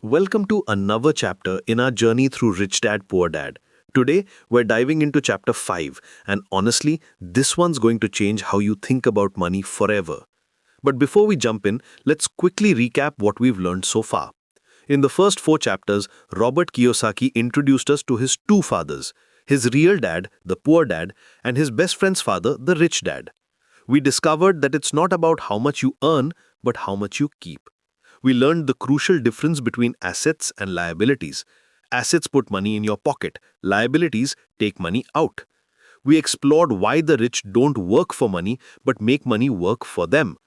Welcome to another chapter in our journey through Rich Dad, Poor Dad. Today, we're diving into chapter 5, and honestly, this one's going to change how you think about money forever. But before we jump in, let's quickly recap what we've learned so far. In the first 4 chapters, Robert Kiyosaki introduced us to his two fathers, his real dad, the poor dad, and his best friend's father, the rich dad. We discovered that it's not about how much you earn, but how much you keep. We learned the crucial difference between assets and liabilities. Assets put money in your pocket, liabilities take money out. We explored why the rich don't work for money but make money work for them.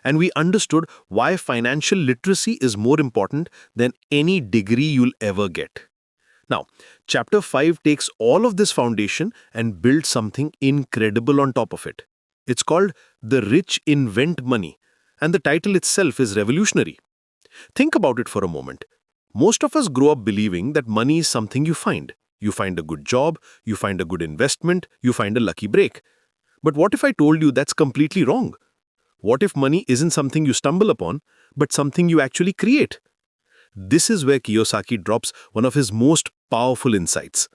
And we understood why financial literacy is more important than any degree you'll ever get. Now, chapter 5 takes all of this foundation and builds something incredible on top of it. It's called The Rich Invent Money, and the title itself is revolutionary. Think about it for a moment. Most of us grow up believing that money is something you find. You find a good job, you find a good investment, you find a lucky break. But what if I told you that's completely wrong? What if money isn't something you stumble upon, but something you actually create? This is where Kiyosaki drops one of his most powerful insights.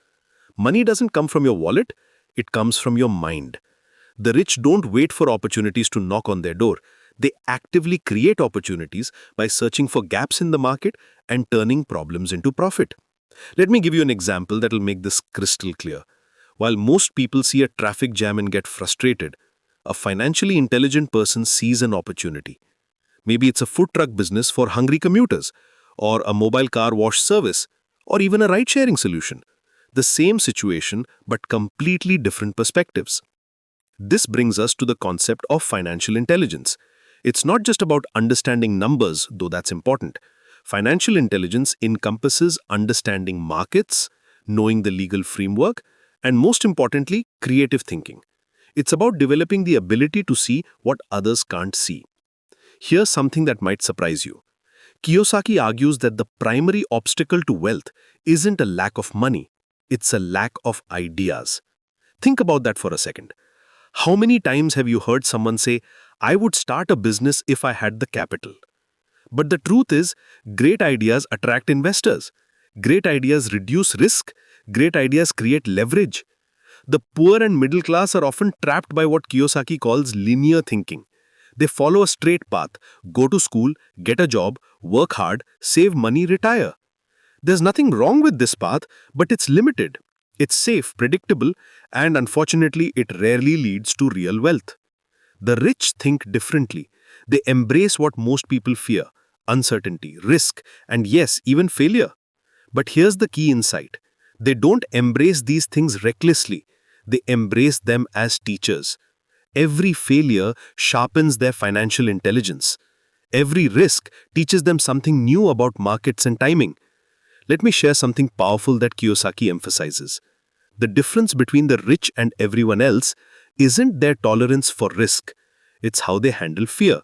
Money doesn't come from your wallet, it comes from your mind. The rich don't wait for opportunities to knock on their door. They actively create opportunities by searching for gaps in the market and turning problems into profit. Let me give you an example that will make this crystal clear. While most people see a traffic jam and get frustrated, a financially intelligent person sees an opportunity. Maybe it's a food truck business for hungry commuters, or a mobile car wash service, or even a ride-sharing solution. The same situation, but completely different perspectives. This brings us to the concept of financial intelligence. It's not just about understanding numbers, though that's important. Financial intelligence encompasses understanding markets, knowing the legal framework, and most importantly, creative thinking. It's about developing the ability to see what others can't see. Here's something that might surprise you. Kiyosaki argues that the primary obstacle to wealth isn't a lack of money, it's a lack of ideas. Think about that for a second. How many times have you heard someone say, I would start a business if I had the capital? But the truth is, great ideas attract investors. Great ideas reduce risk. Great ideas create leverage. The poor and middle class are often trapped by what Kiyosaki calls linear thinking. They follow a straight path, go to school, get a job, work hard, save money, retire. There's nothing wrong with this path, but it's limited. It's safe, predictable, and unfortunately, it rarely leads to real wealth. The rich think differently. They embrace what most people fear: uncertainty, risk, and yes, even failure. But here's the key insight. They don't embrace these things recklessly. They embrace them as teachers. Every failure sharpens their financial intelligence. Every risk teaches them something new about markets and timing. Let me share something powerful that Kiyosaki emphasizes. The difference between the rich and everyone else isn't their tolerance for risk. It's how they handle fear.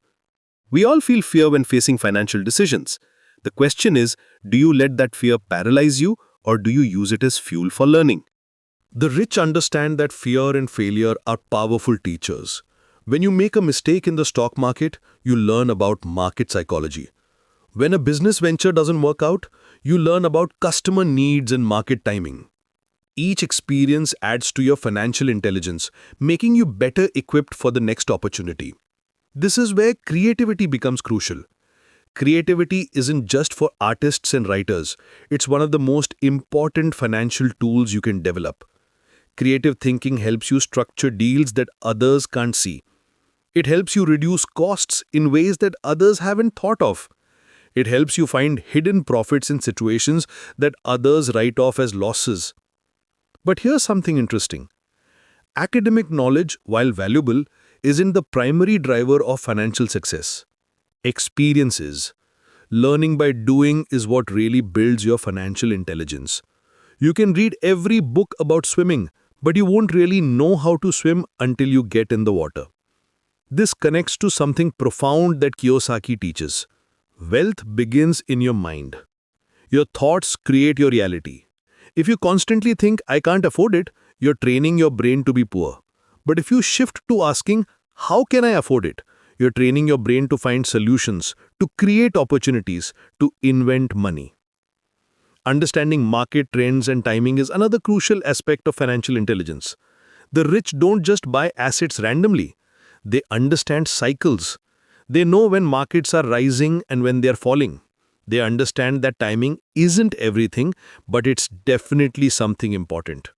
We all feel fear when facing financial decisions. The question is, do you let that fear paralyze you, or do you use it as fuel for learning? The rich understand that fear and failure are powerful teachers. When you make a mistake in the stock market, you learn about market psychology. When a business venture doesn't work out, you learn about customer needs and market timing. Each experience adds to your financial intelligence, making you better equipped for the next opportunity. This is where creativity becomes crucial. Creativity isn't just for artists and writers. It's one of the most important financial tools you can develop. Creative thinking helps you structure deals that others can't see. It helps you reduce costs in ways that others haven't thought of. It helps you find hidden profits in situations that others write off as losses. But here's something interesting. Academic knowledge, while valuable, isn't the primary driver of financial success. Experiences. Learning by doing is what really builds your financial intelligence. You can read every book about swimming, but you won't really know how to swim until you get in the water. This connects to something profound that Kiyosaki teaches. Wealth begins in your mind. Your thoughts create your reality. If you constantly think, I can't afford it, you're training your brain to be poor. But if you shift to asking, how can I afford it? You're training your brain to find solutions, to create opportunities, to invent money. Understanding market trends and timing is another crucial aspect of financial intelligence. The rich don't just buy assets randomly, they understand cycles. They know when markets are rising and when they are falling. They understand that timing isn't everything, but it's definitely something important.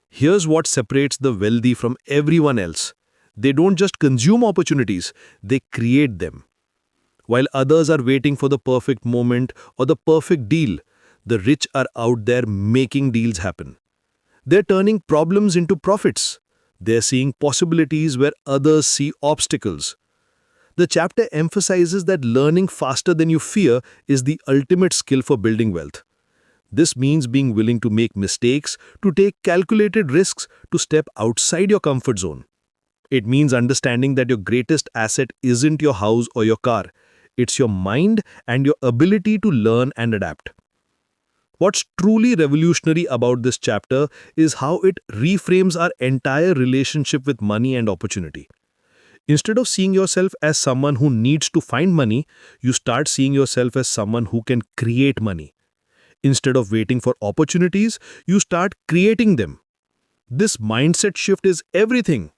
Here's what separates the wealthy from everyone else. They don't just consume opportunities, they create them. While others are waiting for the perfect moment or the perfect deal, the rich are out there making deals happen. They're turning problems into profits. They're seeing possibilities where others see obstacles. The chapter emphasizes that learning faster than you fear is the ultimate skill for building wealth. This means being willing to make mistakes, to take calculated risks, to step outside your comfort zone. It means understanding that your greatest asset isn't your house or your car. It's your mind and your ability to learn and adapt. What's truly revolutionary about this chapter is how it reframes our entire relationship with money and opportunity. Instead of seeing yourself as someone who needs to find money, you start seeing yourself as someone who can create money. Instead of waiting for opportunities, you start creating them. This mindset shift is everything.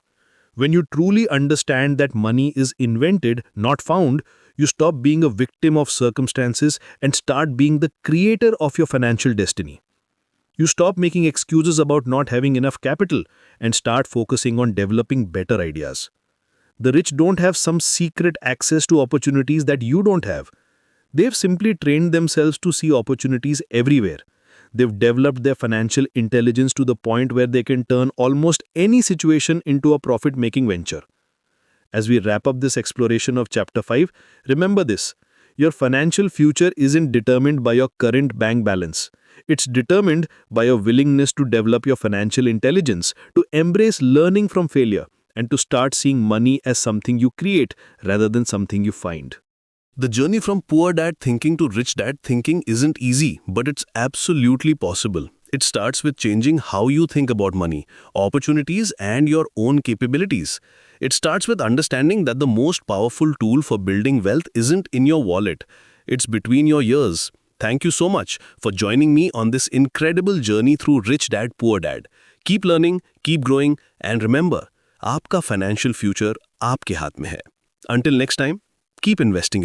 When you truly understand that money is invented, not found, you stop being a victim of circumstances and start being the creator of your financial destiny. You stop making excuses about not having enough capital and start focusing on developing better ideas. The rich don't have some secret access to opportunities that you don't have. They've simply trained themselves to see opportunities everywhere. They've developed their financial intelligence to the point where they can turn almost any situation into a profit-making venture. As we wrap up this exploration of Chapter 5, remember this. Your financial future isn't determined by your current bank balance. It's determined by your willingness to develop your financial intelligence, to embrace learning from failure, and to start seeing money as something you create rather than something you find. The journey from poor dad thinking to rich dad thinking isn't easy, but it's absolutely possible. It starts with changing how you think about money, opportunities, and your own capabilities. It starts with understanding that the most powerful tool for building wealth isn't in your wallet, it's between your ears. Thank you so much for joining me on this incredible journey through Rich Dad Poor Dad. Keep learning, keep growing, and remember, आपका financial future आपके हाथ में है. Until next time, keep investing your